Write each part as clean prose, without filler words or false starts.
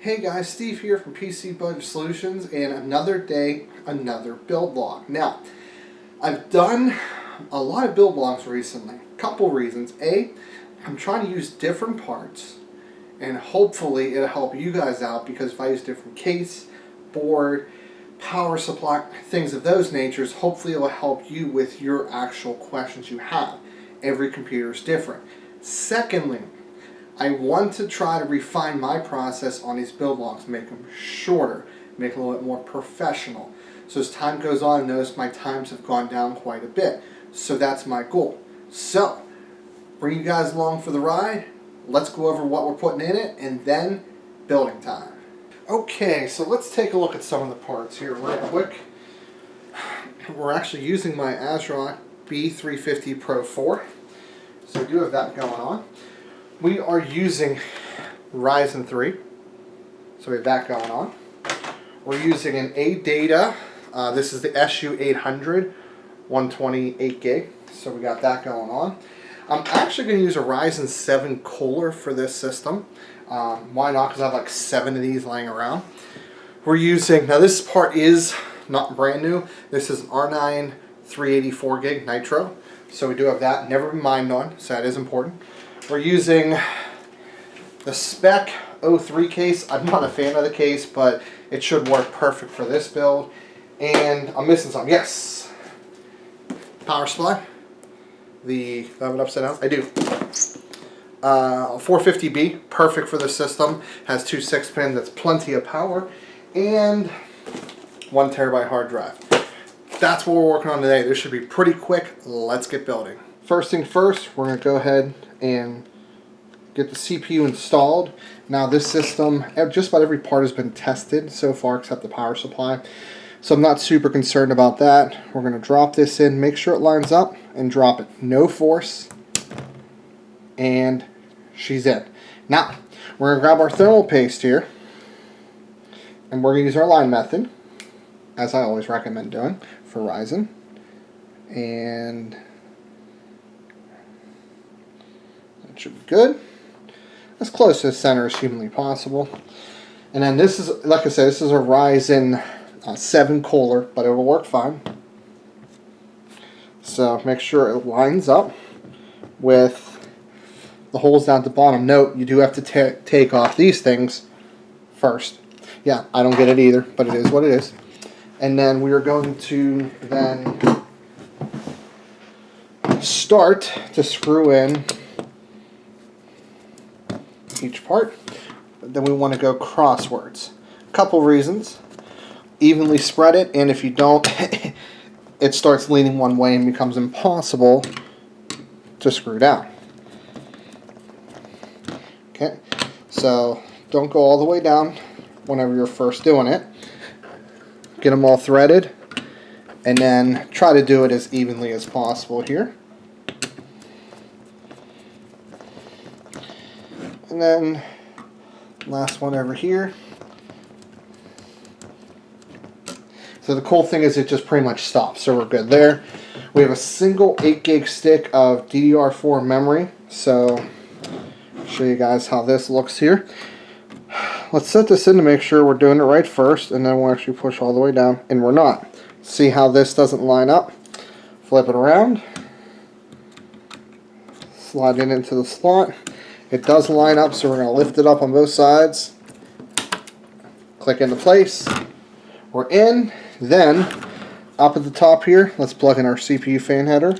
Hey guys, Steve here from PC Budget Solutions, and another day, another build log. Now, I've done a lot of build logs recently. Couple reasons. A, I'm trying to use different parts, and hopefully it'll help you guys out, because if I use different case, board, power supply, things of those natures, hopefully it will help you with your actual questions you have. Every computer is different. Secondly, I want to try to refine my process on these build logs, make them shorter, make them a little bit more professional. So as time goes on, I notice my times have gone down quite a bit. So that's my goal. So, bring you guys along for the ride. Let's go over what we're putting in it, and then building time. Okay, so let's take a look at some of the parts here real quick. We're actually using my ASRock B350 Pro 4. So we do have that going on. We are using Ryzen 3, so we have that going on. We're using an ADATA, this is the SU800, 128 gig, so we got that going on. I'm actually going to use a Ryzen 7 cooler for this system. Why not? Because I have like 7 of these laying around. We're using, now this part is not brand new, this is an R9 384 gig Nitro, so we do have that, never been mined on, so that is important. We're using the Spec 03 case. I'm not a fan of the case, but it should work perfect for this build. And I'm missing something. Yes! Power supply. Do I have it upside down? I do. 450B, perfect for the system. Has 2 6-pin, that's plenty of power. And 1 terabyte hard drive. That's what we're working on today. This should be pretty quick. Let's get building. First thing first, we're going to go ahead and get the CPU installed. Now this system, just about every part has been tested so far except the power supply. So I'm not super concerned about that. We're going to drop this in, make sure it lines up, and drop it. No force. And she's in. Now, we're going to grab our thermal paste here, and we're going to use our line method, as I always recommend doing for Ryzen. And should be good. As close to the center as humanly possible. And then this is, like I said, this is a Ryzen 7 cooler, but it will work fine. So make sure it lines up with the holes down at the bottom. Note, you do have to take off these things first. Yeah, I don't get it either, but it is what it is. And then we are going to then start to screw in each part. Then we want to go crosswards. Couple reasons. Evenly spread it, and if you don't, it starts leaning one way and becomes impossible to screw down. Okay, so don't go all the way down whenever you're first doing it. Get them all threaded, and then try to do it as evenly as possible here. And then last one over here. So the cool thing is it just pretty much stops, so we're good there. We have a single 8 gig stick of DDR4 memory, so I'll show you guys how this looks here. Let's set this in to make sure we're doing it right first, and then we'll actually push all the way down, and we're not. See how this doesn't line up? Flip it around, slide it into the slot. It does line up, so we're going to lift it up on both sides. Click into place. We're in. Then, up at the top here, let's plug in our CPU fan header.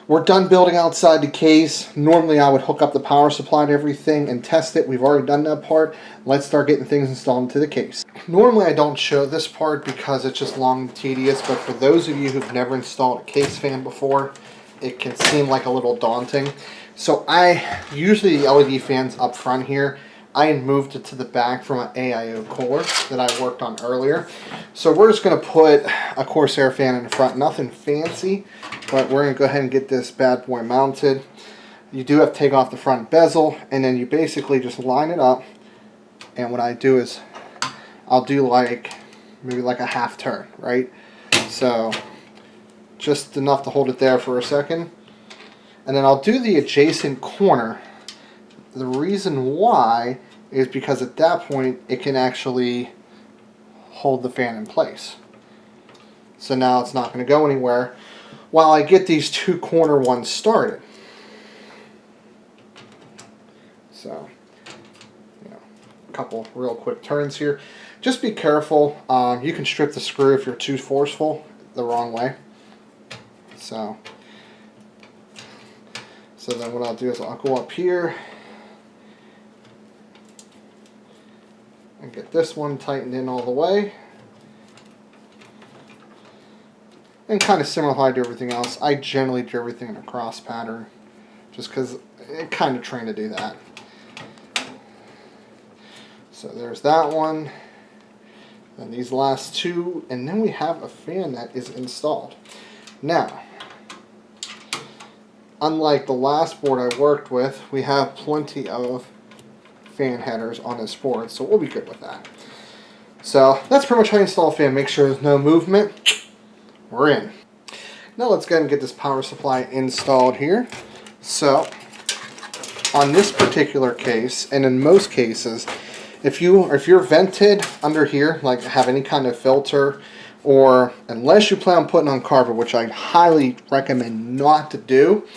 We're done building outside the case. Normally I would hook up the power supply and everything and test it. We've already done that part. Let's start getting things installed into the case. Normally I don't show this part because it's just long and tedious, but for those of you who've never installed a case fan before, it can seem like a little daunting. So I usually the LED fans up front here. I moved it to the back from an AIO cooler that I worked on earlier. So we're just going to put a Corsair fan in the front. Nothing fancy, but we're going to go ahead and get this bad boy mounted. You do have to take off the front bezel, and then you basically just line it up. And what I do is I'll do like maybe like a half turn, right? So just enough to hold it there for a second. And then I'll do the adjacent corner the reason why is because at that point it can actually hold the fan in place. So now it's not going to go anywhere while I get these two corner ones started. So, you know, a couple real quick turns here. Just be careful. You can strip the screw if you're too forceful the wrong way. So then what I'll do is I'll go up here and get this one tightened in all the way. And kind of similar to how I do everything else, I generally do everything in a cross pattern just because I kind of trained to do that. So there's that one. And these last two, and then we have a fan that is installed. Now, unlike the last board I worked with, we have plenty of fan headers on this board, so we'll be good with that. So that's pretty much how you install a fan. Make sure there's no movement. We're in. Now let's go ahead and get this power supply installed here. So on this particular case, and in most cases, if you're vented under here, like have any kind of filter, or unless you plan on putting on carpet, which I highly recommend not to do,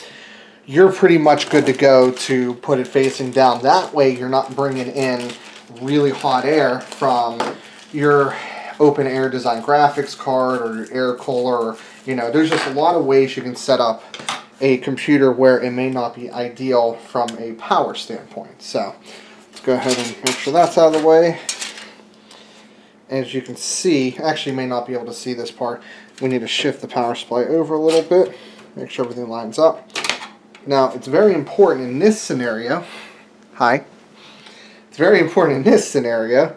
you're pretty much good to go to put it facing down. That way you're not bringing in really hot air from your open air design graphics card or your air cooler. Or, you know, there's just a lot of ways you can set up a computer where it may not be ideal from a power standpoint. So let's go ahead and make sure that's out of the way. As you can see, actually may not be able to see this part, we need to shift the power supply over a little bit, make sure everything lines up. Now, it's very important in this scenario, it's very important in this scenario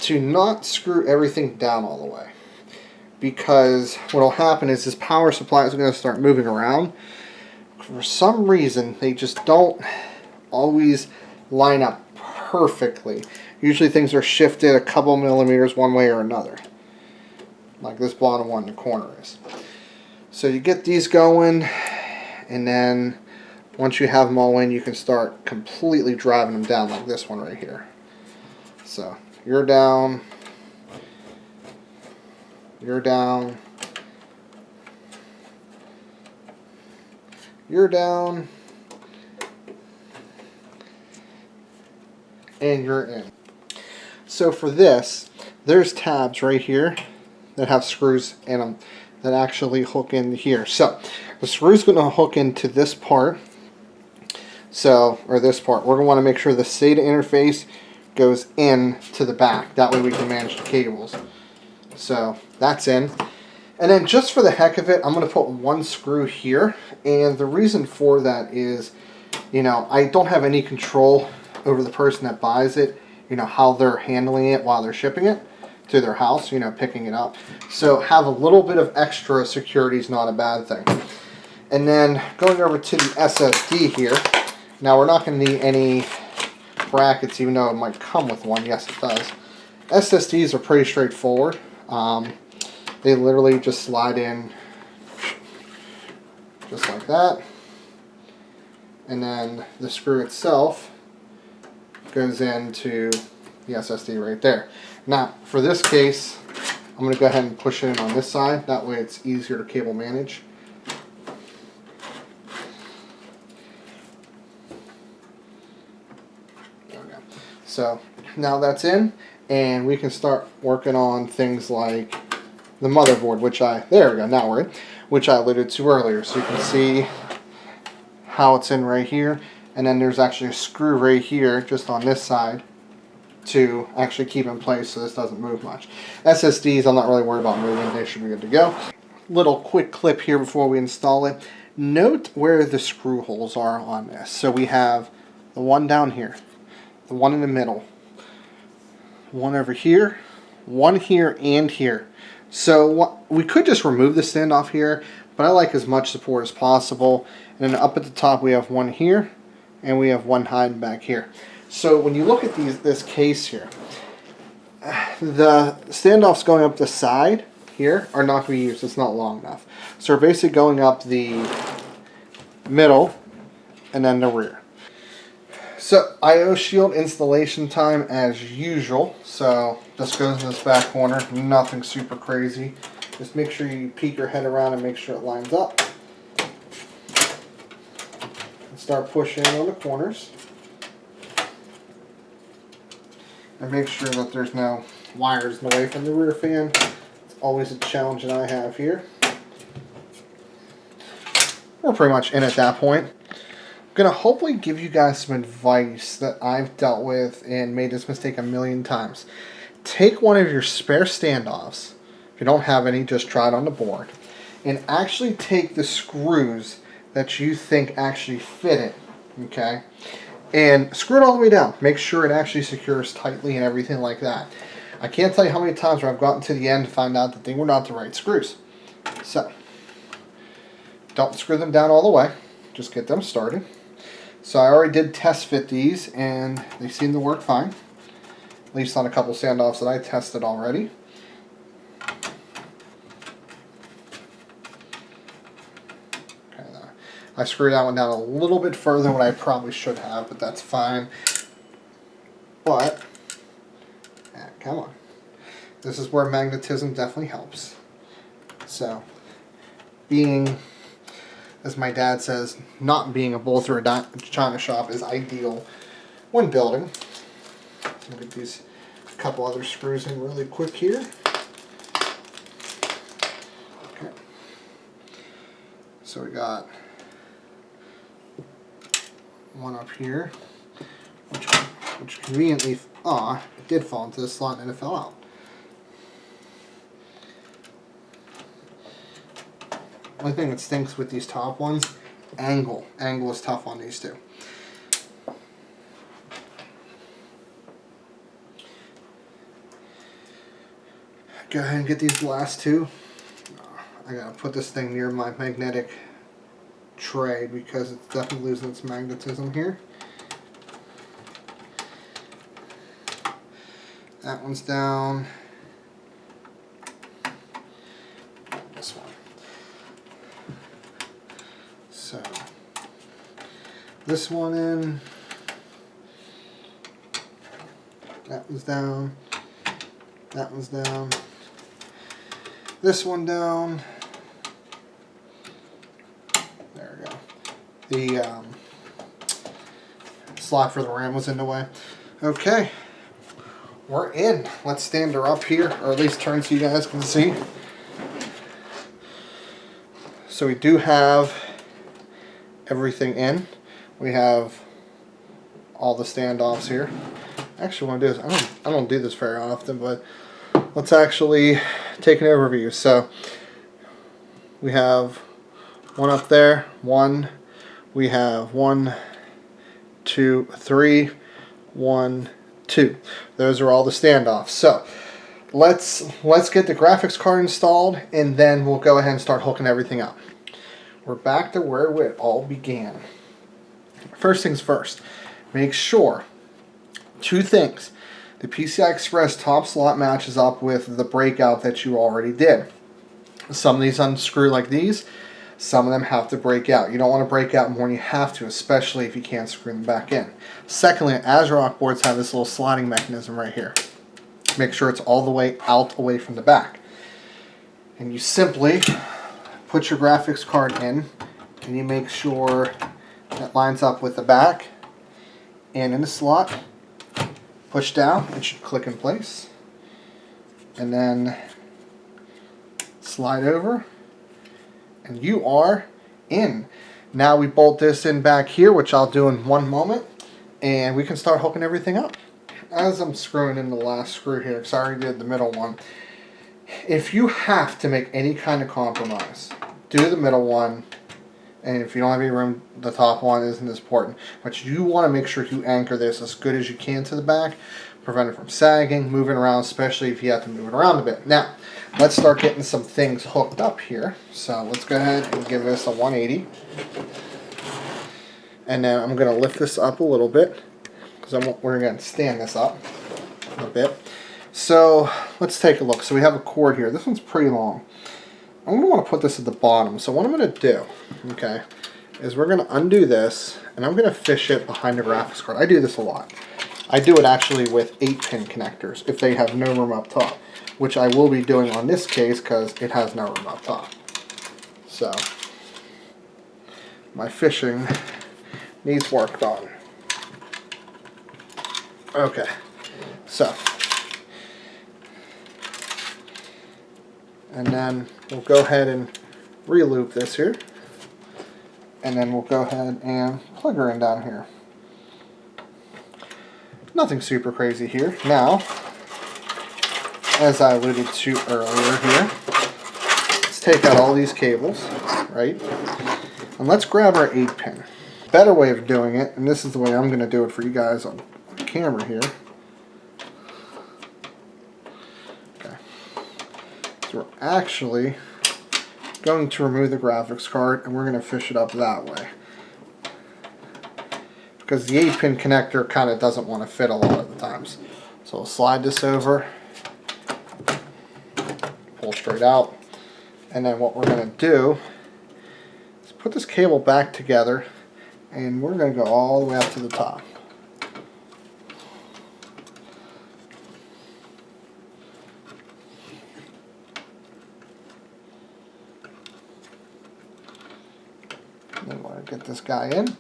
to not screw everything down all the way. Because what will happen is this power supply is going to start moving around. For some reason, they just don't always line up perfectly. Usually things are shifted a couple millimeters one way or another, like this bottom one in the corner is. So you get these going, and then once you have them all in, you can start completely driving them down, like this one right here. So you're down, you're down, you're down, and you're in. So for this, there's tabs right here that have screws in them that actually hook in here. So the screw's going to hook into this part. So, or this part. We're going to want to make sure the SATA interface goes in to the back. That way we can manage the cables. So that's in. And then just for the heck of it, I'm going to put one screw here. And the reason for that is, you know, I don't have any control over the person that buys it, you know, how they're handling it while they're shipping it to their house, you know, picking it up. So have a little bit of extra security is not a bad thing. And then going over to the SSD here. Now we're not going to need any brackets, even though it might come with one. Yes, it does. SSDs are pretty straightforward. They literally just slide in just like that. And then the screw itself goes into the SSD right there. Now, for this case, I'm going to go ahead and push it in on this side. That way it's easier to cable manage. There we go. So now that's in, and we can start working on things like the motherboard, which there we go, now we're in, which I alluded to earlier. So you can see how it's in right here. And then there's actually a screw right here, just on this side, to actually keep in place so this doesn't move much. SSDs, I'm not really worried about moving. They should be good to go. Little quick clip here before we install it. Note where the screw holes are on this. So we have the one down here, the one in the middle, one over here, one here, and here. So we could just remove the standoff here, but I like as much support as possible. And then up at the top we have one here, and we have one hiding back here. So when you look at this case here, the standoffs going up the side here are not going to be used. It's not long enough. So we're basically going up the middle and then the rear. So IO shield installation time as usual. So this goes in this back corner. Nothing super crazy. Just make sure you peek your head around and make sure it lines up. And start pushing on the corners. And make sure that there's no wires in the way from the rear fan. It's always a challenge that I have here. We're pretty much in at that point. I'm going to hopefully give you guys some advice that I've dealt with and made this mistake a million times. Take one of your spare standoffs. If you don't have any, just try it on the board. And actually take the screws that you think actually fit it. Okay? And screw it all the way down. Make sure it actually secures tightly and everything like that. I can't tell you how many times where I've gotten to the end to find out that they were not the right screws. So, don't screw them down all the way. Just get them started. So I already did test fit these and they seem to work fine. At least on a couple standoffs that I tested already. I screwed that one down a little bit further than what I probably should have, but that's fine. But, come on. This is where magnetism definitely helps. So, being, as my dad says, not being a bull through a china shop is ideal when building. I'll get these couple other screws in really quick here. Okay. So we got one up here, which conveniently, it did fall into the slot and it fell out. Only thing that stinks with these top ones, angle. Angle is tough on these two. Go ahead and get these last two. I gotta put this thing near my magnetic tray because it's definitely losing its magnetism here. That one's down. This one. So this one in. That one's down. That one's down. This one down. The slot for the RAM was in the way. Okay, we're in. Let's stand her up here, or at least turn so you guys can see. So we do have everything in. We have all the standoffs here. Actually, what I do is I don't do this very often, but let's actually take an overview. So we have one up there, one. We have 1, 2, 3, 1, 2. Those are all the standoffs. So let's get the graphics card installed, and then we'll go ahead and start hooking everything up. We're back to where it all began. First things first, make sure two things. The PCI Express top slot matches up with the breakout that you already did. Some of these unscrew like these. Some of them have to break out. You don't want to break out more than you have to, especially if you can't screw them back in. Secondly, ASRock boards have this little sliding mechanism right here. Make sure it's all the way out away from the back. And you simply put your graphics card in, and you make sure that lines up with the back and in the slot. Push down, it should click in place. And then slide over. And you are in. Now we bolt this in back here, which I'll do in one moment, and we can start hooking everything up. As I'm screwing in the last screw here, because I already did the middle one, if you have to make any kind of compromise, do the middle one, and if you don't have any room, the top one isn't as important. But you want to make sure you anchor this as good as you can to the back, prevent it from sagging, moving around, especially if you have to move it around a bit. Now, let's start getting some things hooked up here. So let's go ahead and give this a 180. And then I'm going to lift this up a little bit, because we're going to stand this up a bit. So let's take a look. So we have a cord here. This one's pretty long. I'm going to want to put this at the bottom. So what I'm going to do, okay, is we're going to undo this, and I'm going to fish it behind the graphics card. I do this a lot. I do it actually with 8-pin connectors if they have no room up top, which I will be doing on this case because it has no room up top. So my fishing needs work done. Okay, so and then we'll go ahead and re-loop this here, and then we'll go ahead and plug her in down here. Nothing super crazy here. Now, as I alluded to earlier here, let's take out all these cables, right? And let's grab our 8-pin. Better way of doing it, and this is the way I'm going to do it for you guys on camera here. Okay. So we're actually going to remove the graphics card, and we're going to fish it up that way. Because the 8-pin connector kind of doesn't want to fit a lot of the times. So we'll slide this over, pull straight out, and then what we're going to do is put this cable back together, and we're going to go all the way up to the top. And then we're going to get this guy in.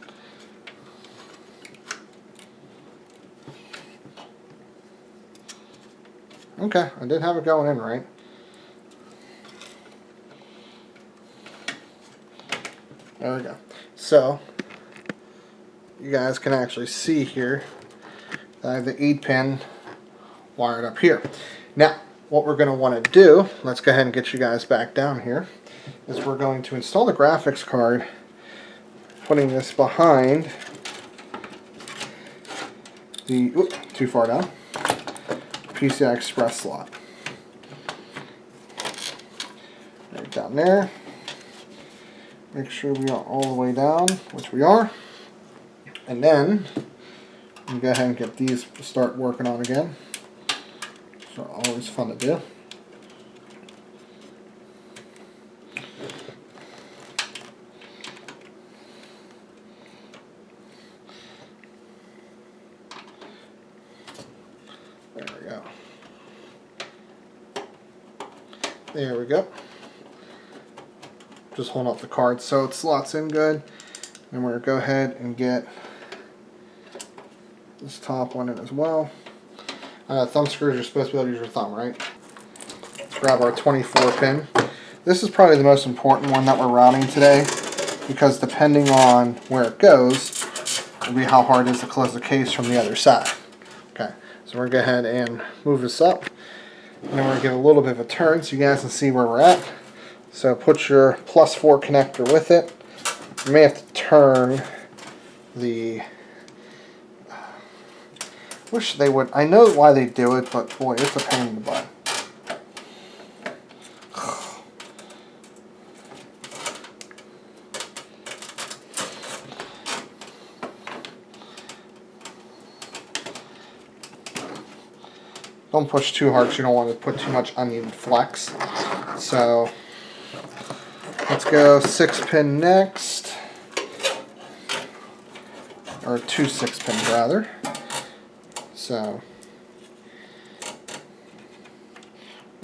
Okay, I did have it going in right. There we go. So, you guys can actually see here that I have the 8-pin wired up here. Now, what we're going to want to do, let's go ahead and get you guys back down here, is we're going to install the graphics card, putting this behind the, too far down, PCI Express slot. Right down there. Make sure we are all the way down, which we are. And then, we go ahead and get these to start working on again. So always fun to do. There we go. Just holding up the card so it slots in good. And we're going to go ahead and get this top one in as well. Thumb screws, you're supposed to be able to use your thumb, right? Let's grab our 24-pin. This is probably the most important one that we're routing today, because depending on where it goes, will be how hard it is to close the case from the other side. Okay, so we're going to go ahead and move this up. And then we're going to give a little bit of a turn so you guys can see where we're at. So put your +4 connector with it. You may have to turn the... wish they would... I know why they do it, but boy, it's a pain in the butt. Don't push too hard because you don't want to put too much uneven flex. So let's go 6-pin next, or 2 6-pins rather. So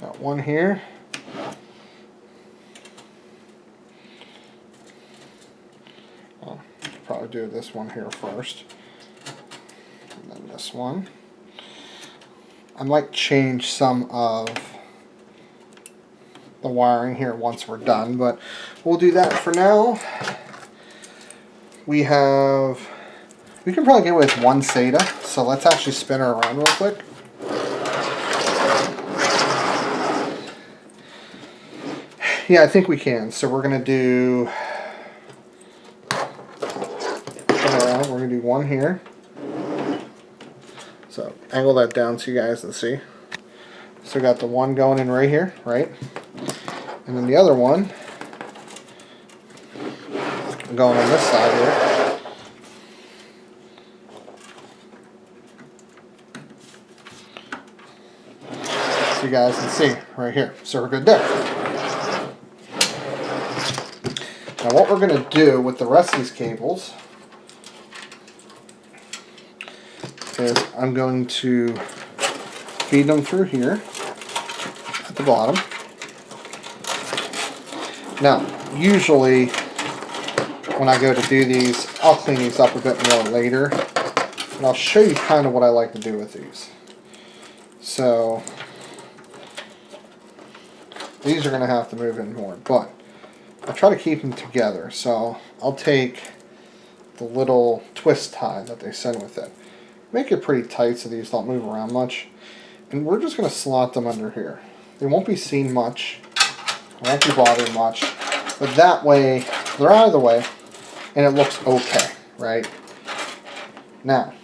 got one here. I'll probably do this one here first, and then this one. I might change some of the wiring here once we're done, but we'll do that for now. We can probably get away with one SATA, so let's actually spin her around real quick. Yeah, I think we can. So we're going to do, we're going to do one here. So angle that down so you guys can see. So we got the one going in right here, right? And then the other one going on this side here. So you guys can see right here. So we're good there. Now what we're going to do with the rest of these cables is I'm going to feed them through here at the bottom. Now, usually when I go to do these, I'll clean these up a bit more later, and I'll show you kind of what I like to do with these. So, these are going to have to move in more, but I try to keep them together. So, I'll take the little twist tie that they send with it. Make it pretty tight so these don't move around much. And we're just going to slot them under here. They won't be seen much. They won't be bothered much. But that way, they're out of the way. And it looks okay, right? Now,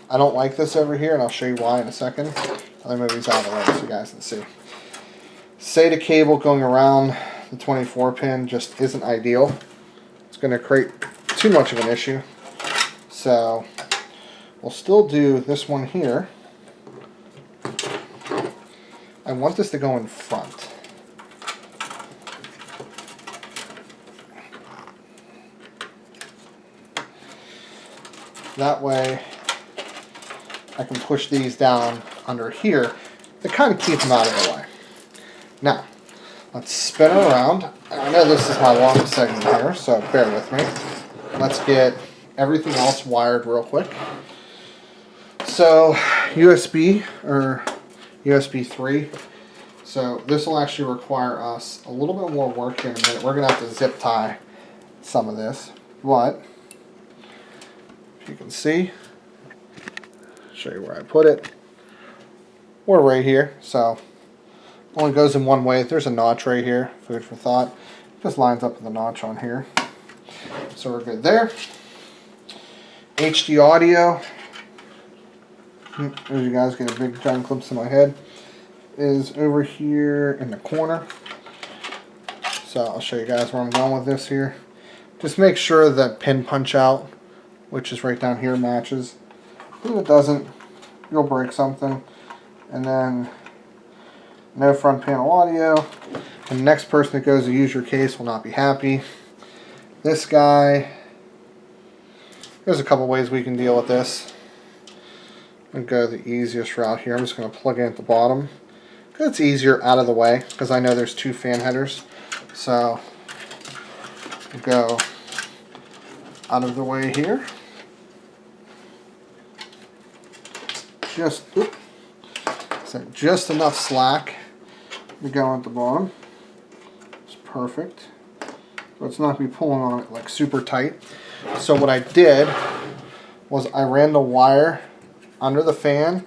I don't like this over here, and I'll show you why in a second. I'll move these out of the way so you guys can see. Say the cable going around the 24 pin just isn't ideal. It's going to create too much of an issue. So, we'll still do this one here. I want this to go in front. That way I can push these down under here to kind of keep them out of the way. Now, let's spin it around. I know this is my longest segment here, so bear with me. Let's get everything else wired real quick. So, USB or USB 3. So this will actually require us a little bit more work here in a minute. We're going to have to zip tie some of this, but if you can see, show you where I put it. We're right here, so only goes in one way. There's a notch right here, food for thought. Just lines up with the notch on here. So we're good there. HD audio. As you guys get a big giant clips in my head. Is over here in the corner. So I'll show you guys where I'm going with this here. Just make sure that pin punch out, which is right down here, matches. If it doesn't, you'll break something. And then no front panel audio. And the next person that goes to use your case will not be happy. This guy, there's a couple ways we can deal with this. I'm going to go the easiest route here. I'm just going to plug in at the bottom. It's easier out of the way because I know there's two fan headers. So go out of the way here. Just enough slack to go at the bottom. It's perfect. Let's not be pulling on it like super tight. So what I did was I ran the wire under the fan,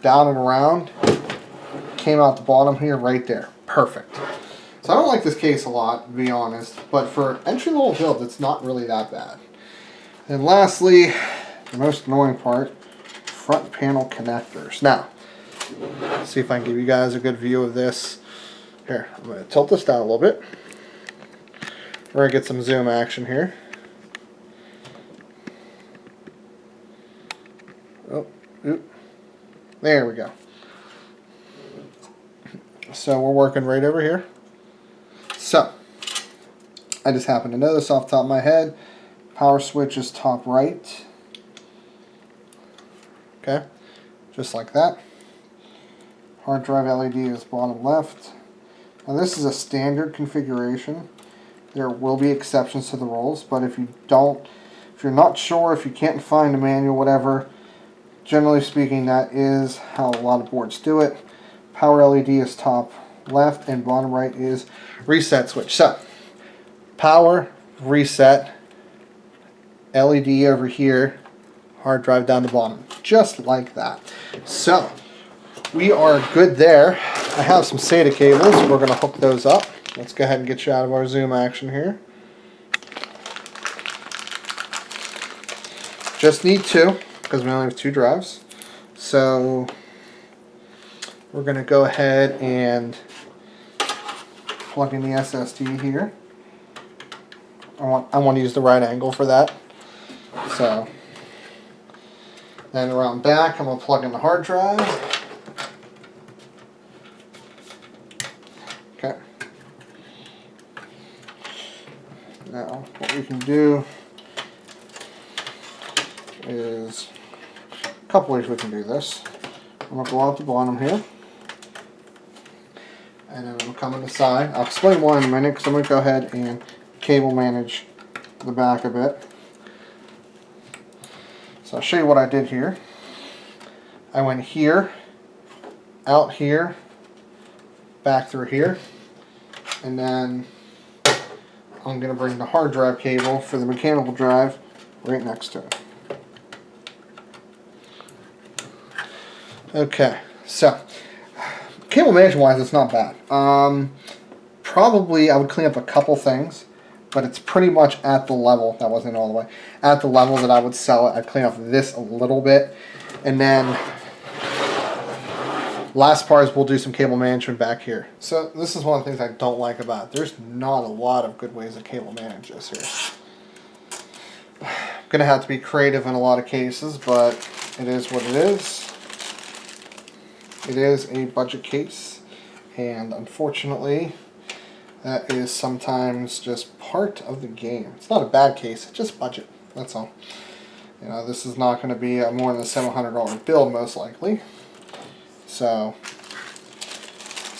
down and around, came out the bottom here, right there. Perfect. So I don't like this case a lot, to be honest, but for entry-level builds, it's not really that bad. And lastly, the most annoying part, front panel connectors. Now, let's see if I can give you guys a good view of this. Here, I'm going to tilt this down a little bit. We're going to get some zoom action here. Oh, oop. There we go. So we're working right over here. So, I just happen to know this off the top of my head. Power switch is top right. Okay, just like that. Hard drive LED is bottom left. Now this is a standard configuration. There will be exceptions to the rules, but if you're not sure, if you can't find a manual, whatever, generally speaking, that is how a lot of boards do it. Power LED is top left and bottom right is reset switch. So, power, reset, LED over here, hard drive down the bottom. Just like that. So, we are good there. I have some SATA cables. We're going to hook those up. Let's go ahead and get you out of our zoom action here. Just need two, because we only have two drives. So, we're going to go ahead and plug in the SSD here. I want to use the right angle for that. So, then around back, I'm going to plug in the hard drive. Okay. Now, couple ways we can do this. I'm going to go out the bottom here. And then we'll come on the side. I'll explain why in a minute because I'm going to go ahead and cable manage the back a bit. So I'll show you what I did here. I went here, out here, back through here, and then I'm going to bring the hard drive cable for the mechanical drive right next to it. Okay, so cable management wise, it's not bad. Probably I would clean up a couple things, but it's pretty much at the level, that wasn't all the way, at the level that I would sell it. I'd clean up this a little bit, and then last part is we'll do some cable management back here. So this is one of the things I don't like about it. There's not a lot of good ways to cable manage this here. I'm going to have to be creative in a lot of cases, but it is what it is. It is a budget case, and unfortunately that is sometimes just part of the game. It's not a bad case, it's just budget, that's all. You know, this is not going to be a more than a $700 build most likely. So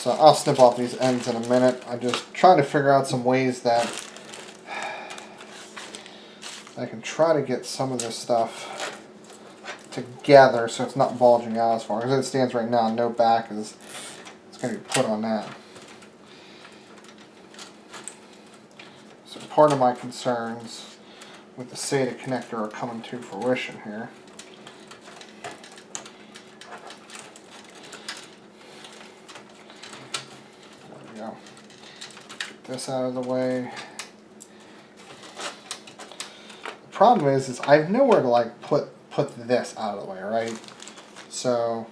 I'll snip off these ends in a minute. I'm just trying to figure out some ways that I can try to get some of this stuff together so it's not bulging out as far as it stands right now. No back is going to be put on that. So part of my concerns with the SATA connector are coming to fruition here. There we go. Get this out of the way. The problem is I have nowhere to like put this out of the way, right? So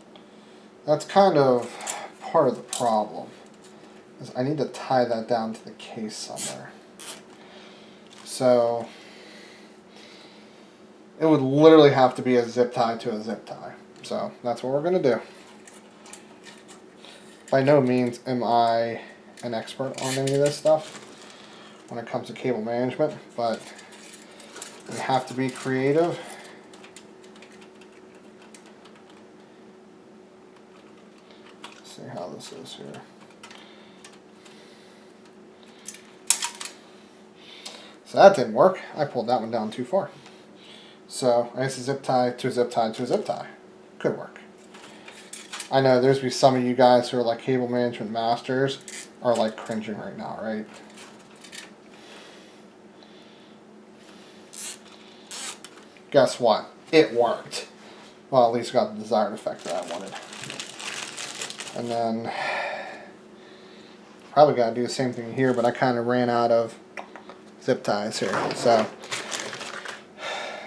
that's kind of part of the problem. Is I need to tie that down to the case somewhere. So it would literally have to be a zip tie to a zip tie. So that's what we're going to do. By no means am I an expert on any of this stuff when it comes to cable management, but we have to be creative. Let's see how this is here. So that didn't work. I pulled that one down too far. So I guess a zip tie to a zip tie to a zip tie. Could work. I know there's be some of you guys who are like cable management masters are like cringing right now, right? Guess what? It worked. Well, at least got the desired effect that I wanted. And then probably got to do the same thing here, but I kind of ran out of zip ties here. So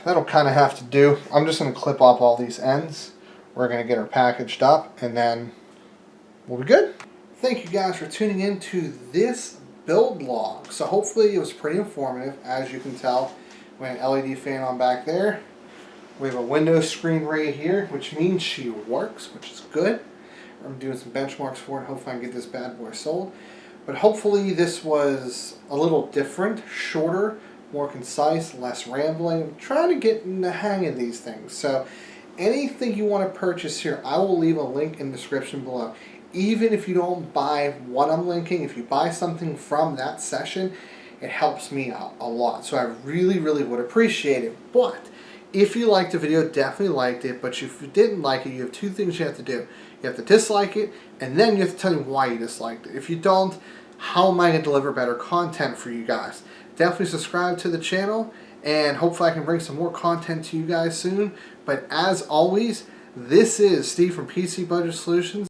that'll kind of have to do. I'm just going to clip off all these ends. We're going to get her packaged up, and then we'll be good. Thank you guys for tuning in to this build log. So hopefully it was pretty informative. As you can tell, we have an LED fan on back there. We have a window screen right here, which means she works, which is good. I'm doing some benchmarks for it. Hopefully I can get this bad boy sold. But hopefully this was a little different, shorter, more concise, less rambling. I'm trying to get in the hang of these things. So anything you want to purchase here, I will leave a link in the description below. Even if you don't buy what I'm linking, if you buy something from that session, it helps me out a lot. So I really, really would appreciate it. But if you liked the video, definitely liked it. But if you didn't like it, you have two things you have to do. You have to dislike it, and then you have to tell me why you disliked it. If you don't, how am I going to deliver better content for you guys? Definitely subscribe to the channel, and hopefully I can bring some more content to you guys soon. But as always, this is Steve from PC Budget Solutions.